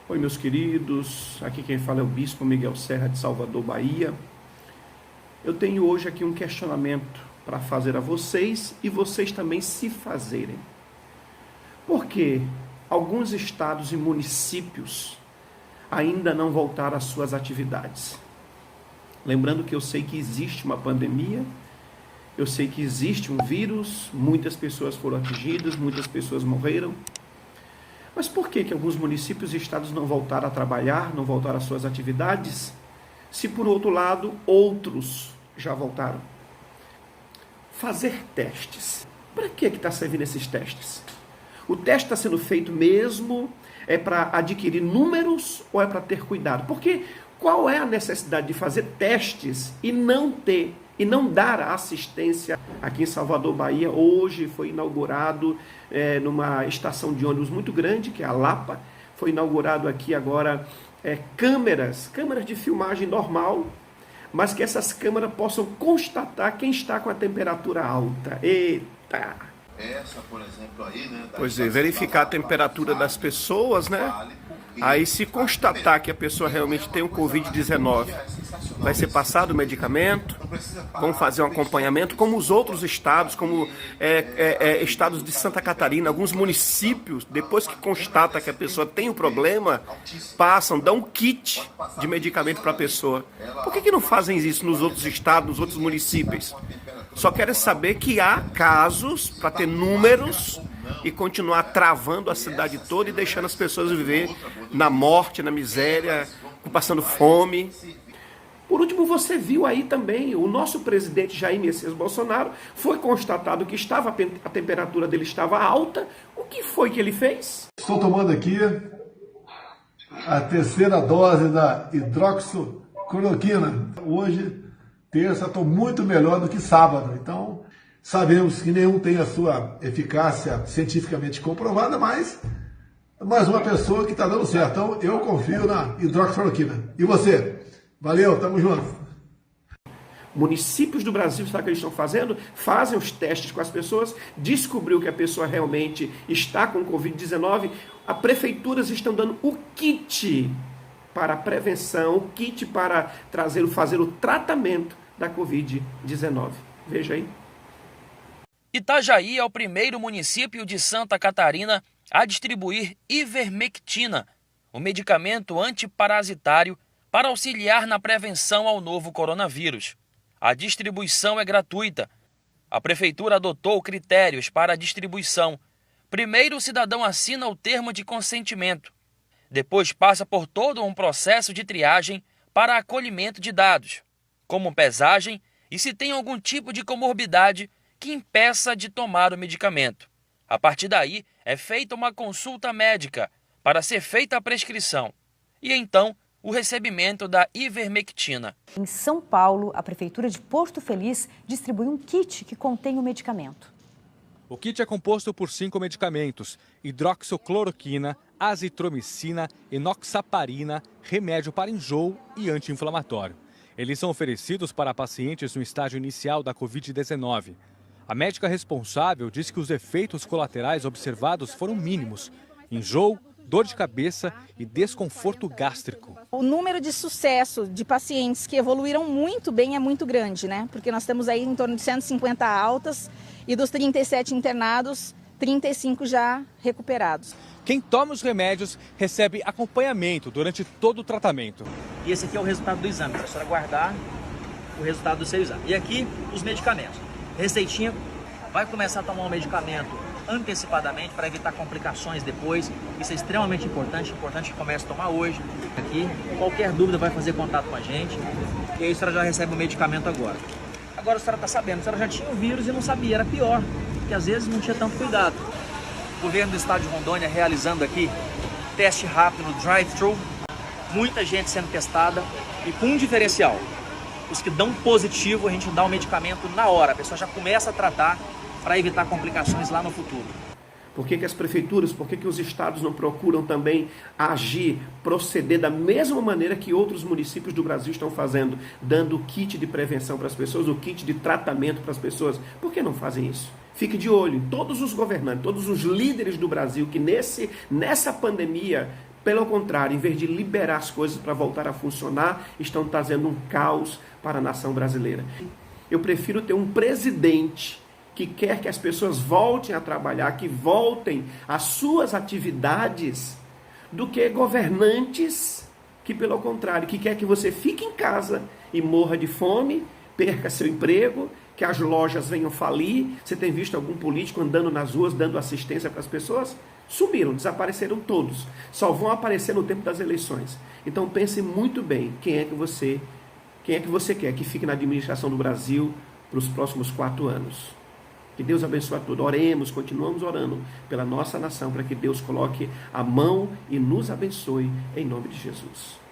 Oi, meus queridos, aqui quem fala é o Bispo Miguel Serra de Salvador, Bahia. Eu tenho hoje aqui um questionamento para fazer a vocês e vocês também se fazerem. Por que alguns estados e municípios ainda não voltaram às suas atividades? Lembrando que eu sei que existe uma pandemia, eu sei que existe um vírus, muitas pessoas foram atingidas, muitas pessoas morreram. Mas por que alguns municípios e estados não voltaram a trabalhar, não voltaram às suas atividades, se por outro lado outros já voltaram? Fazer testes. Para que está servindo esses testes? O teste está sendo feito mesmo, é para adquirir números ou é para ter cuidado? Porque qual é a necessidade de fazer testes e não dar assistência? Aqui em Salvador, Bahia, hoje foi inaugurado numa estação de ônibus muito grande, que é a Lapa, foi inaugurado aqui agora câmeras de filmagem normal, mas que essas câmeras possam constatar quem está com a temperatura alta. Eita! Essa, por exemplo, aí, né? Pois é, verificar a temperatura das pessoas, né? Aí, se constatar que a pessoa realmente tem o Covid-19, vai ser passado o medicamento, vamos fazer um acompanhamento, como os outros estados, como estados de Santa Catarina, alguns municípios, depois que constata que a pessoa tem o problema, dão um kit de medicamento para a pessoa. Por que não fazem isso nos outros estados, nos outros municípios? Só querem saber que há casos para ter números e continuar travando a cidade toda e deixando as pessoas viver na morte, na miséria, passando fome. Por último, você viu aí também o nosso presidente Jair Messias Bolsonaro, foi constatado que a temperatura dele estava alta. O que foi que ele fez? Estou tomando aqui a terceira dose da hidroxicloroquina. Hoje, terça, estou muito melhor do que sábado. Então, sabemos que nenhum tem a sua eficácia cientificamente comprovada, mas mais uma pessoa que está dando certo. Então, eu confio na hidroxicloroquina. E você? Valeu, tamo junto. Municípios do Brasil, sabe o que eles estão fazendo? Fazem os testes com as pessoas, descobriu que a pessoa realmente está com Covid-19. As prefeituras estão dando o kit para a prevenção, o kit para fazer o tratamento da Covid-19. Veja aí. Itajaí é o primeiro município de Santa Catarina a distribuir ivermectina, o medicamento antiparasitário para auxiliar na prevenção ao novo coronavírus. A distribuição é gratuita. A prefeitura adotou critérios para a distribuição. Primeiro, o cidadão assina o termo de consentimento. Depois passa por todo um processo de triagem para acolhimento de dados, como pesagem e se tem algum tipo de comorbidade que impeça de tomar o medicamento. A partir daí, é feita uma consulta médica para ser feita a prescrição. E então, o recebimento da ivermectina. Em São Paulo, a Prefeitura de Porto Feliz distribui um kit que contém o medicamento. O kit é composto por 5 medicamentos: hidroxicloroquina, azitromicina, enoxaparina, remédio para enjoo e anti-inflamatório. Eles são oferecidos para pacientes no estágio inicial da Covid-19. A médica responsável diz que os efeitos colaterais observados foram mínimos: enjoo, dor de cabeça e desconforto gástrico. O número de sucesso de pacientes que evoluíram muito bem é muito grande, né? Porque nós temos aí em torno de 150 altas e dos 37 internados, 35 já recuperados. Quem toma os remédios recebe acompanhamento durante todo o tratamento. E esse aqui é o resultado do exame, é só aguardar o resultado do seu exame. E aqui os medicamentos. Receitinha, vai começar a tomar o medicamento antecipadamente para evitar complicações depois. Isso é extremamente importante que comece a tomar hoje. Aqui, qualquer dúvida vai fazer contato com a gente e aí a senhora já recebe o medicamento agora. Agora a senhora está sabendo, a senhora já tinha o vírus e não sabia, era pior, porque às vezes não tinha tanto cuidado. O governo do estado de Rondônia realizando aqui teste rápido no drive-thru, muita gente sendo testada e com um diferencial. Os que dão positivo, a gente dá o medicamento na hora, a pessoa já começa a tratar para evitar complicações lá no futuro. Por que as prefeituras, por que os estados não procuram também agir, proceder da mesma maneira que outros municípios do Brasil estão fazendo, dando o kit de prevenção para as pessoas, o kit de tratamento para as pessoas? Por que não fazem isso? Fique de olho em todos os governantes, todos os líderes do Brasil que nessa pandemia Pelo contrário, em vez de liberar as coisas para voltar a funcionar, estão trazendo um caos para a nação brasileira. Eu prefiro ter um presidente que quer que as pessoas voltem a trabalhar, que voltem às suas atividades, do que governantes que, pelo contrário, que quer que você fique em casa e morra de fome, perca seu emprego, que as lojas venham falir. Você tem visto algum político andando nas ruas, dando assistência para as pessoas? Sumiram, desapareceram todos. Só vão aparecer no tempo das eleições. Então pense muito bem quem é que você quer que fique na administração do Brasil para os próximos 4 anos. Que Deus abençoe a todos. Oremos, continuamos orando pela nossa nação, para que Deus coloque a mão e nos abençoe em nome de Jesus.